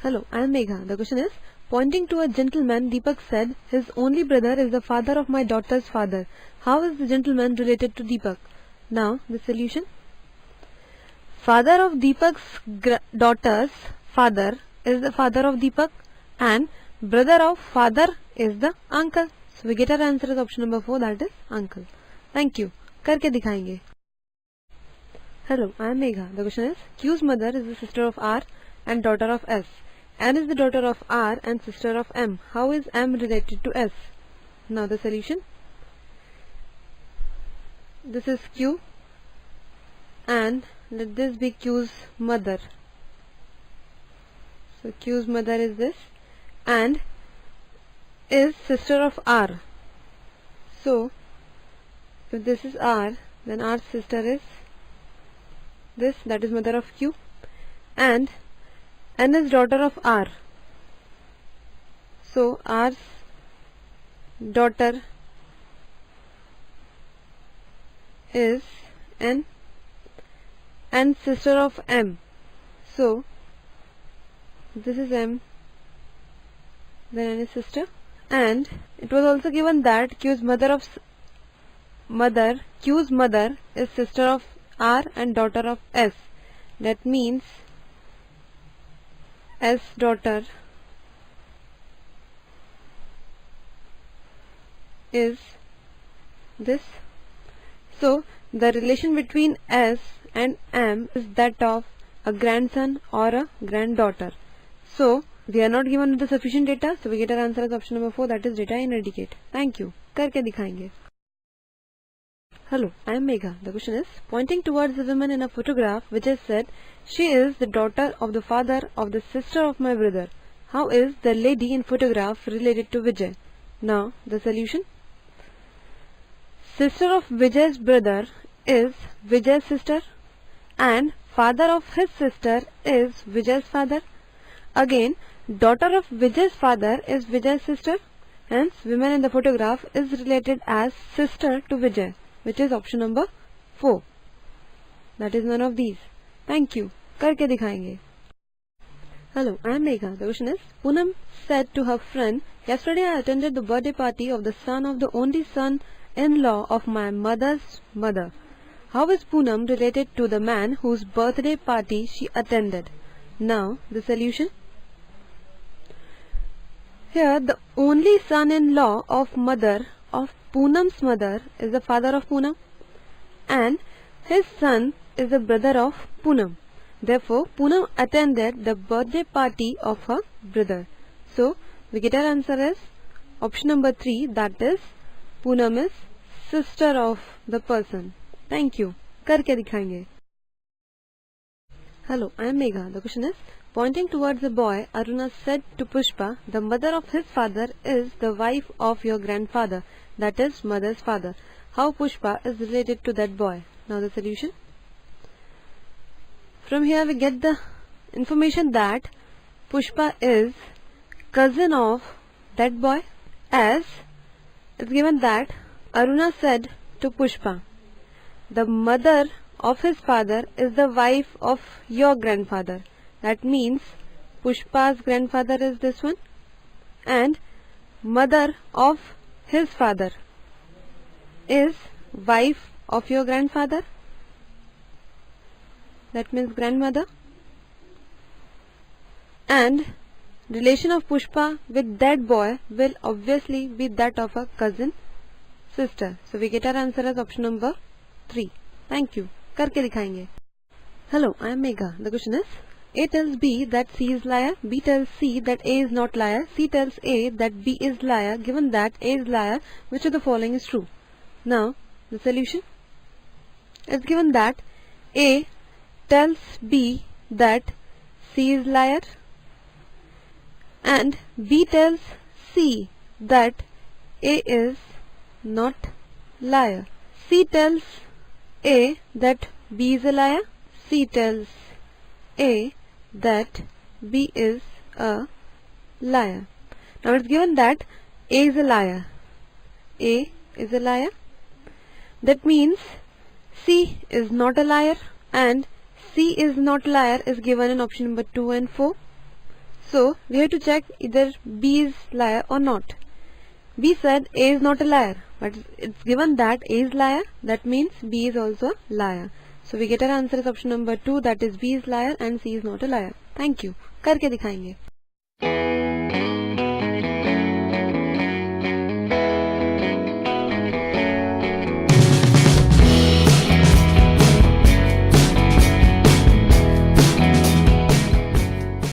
Hello, I am Megha. The question is, pointing to a gentleman, Deepak said, his only brother is the father of my daughter's father. How is the gentleman related to Deepak? Now, the solution. Father of Deepak's daughter's father is the father of Deepak and brother of father is the uncle. So, we get our answer as option number 4, that is uncle. Thank you. करके दिखाएंगे. Hello, I am Megha. The question is, Q's mother is the sister of R and daughter of S. N is the daughter of R and sister of M. How is M related to S? Now the solution. This is Q and let this be Q's mother. So Q's mother is this and is sister of R. So if this is R, then R's sister is this, that is mother of Q, and N is daughter of R. So R's daughter is N and sister of M. So this is M, then N is sister, and it was also given that Q's mother is sister of R and daughter of S. That means S daughter is this. So the relation between S and M is that of a grandson or a granddaughter. So we are not given with the sufficient data, so we get our answer as option number 4, that is data inadequate. Thank you. करके दिखाएंगे. Hello, I am Megha. The question is, pointing towards the woman in a photograph which is said, she is the daughter of the father of the sister of my brother. How is the lady in photograph related to Vijay? Now, the solution. Sister of Vijay's brother is Vijay's sister and father of his sister is Vijay's father. Again, daughter of Vijay's father is Vijay's sister. Hence, woman in the photograph is related as sister to Vijay, which is option number 4. That is none of these. Thank you. करके दिखाएंगे. Hello, I am Megha. The question is, Poonam said to her friend, yesterday I attended the birthday party of the son of the only son-in-law of my mother's mother. How is Poonam related to the man whose birthday party she attended? Now, the solution. Here, the only son-in-law of Poonam's mother is the father of Poonam and his son is the brother of Poonam. Therefore, Poonam attended the birthday party of her brother. So, we get our answer as option number 3, that is Poonam is sister of the person. Thank you. करके दिखाएंगे. Hello, I am Megha. The question is, pointing towards a boy, Aruna said to Pushpa, the mother of his father is the wife of your grandfather, that is mother's father. How Pushpa is related to that boy? Now the solution. From here we get the information that Pushpa is cousin of that boy, as it's given that Aruna said to Pushpa, the mother of his father is the wife of your grandfather. That means Pushpa's grandfather is this one and mother of his father is wife of your grandfather. That means grandmother, and relation of Pushpa with that boy will obviously be that of a cousin sister. So we get our answer as option number 3. Thank you. करके दिखाएंगे. Hello, I am Megha. The question is, A tells B that C is liar, B tells C that A is not liar, C tells A that B is liar. Given that A is liar, which of the following is true? Now, the solution. It's given that A tells B that C is liar and B tells C that A is not liar. C tells A that B is a liar, C tells A that B is a liar. Now it's given that A is a liar. A is a liar. That means C is not a liar and C is not liar is given in option number 2 and 4. So we have to check either B is liar or not. B said A is not a liar, but it's given that A is liar, that means B is also a liar. So we get our answer is option number 2, that is B is liar and C is not a liar. Thank you. करके दिखाएंगे.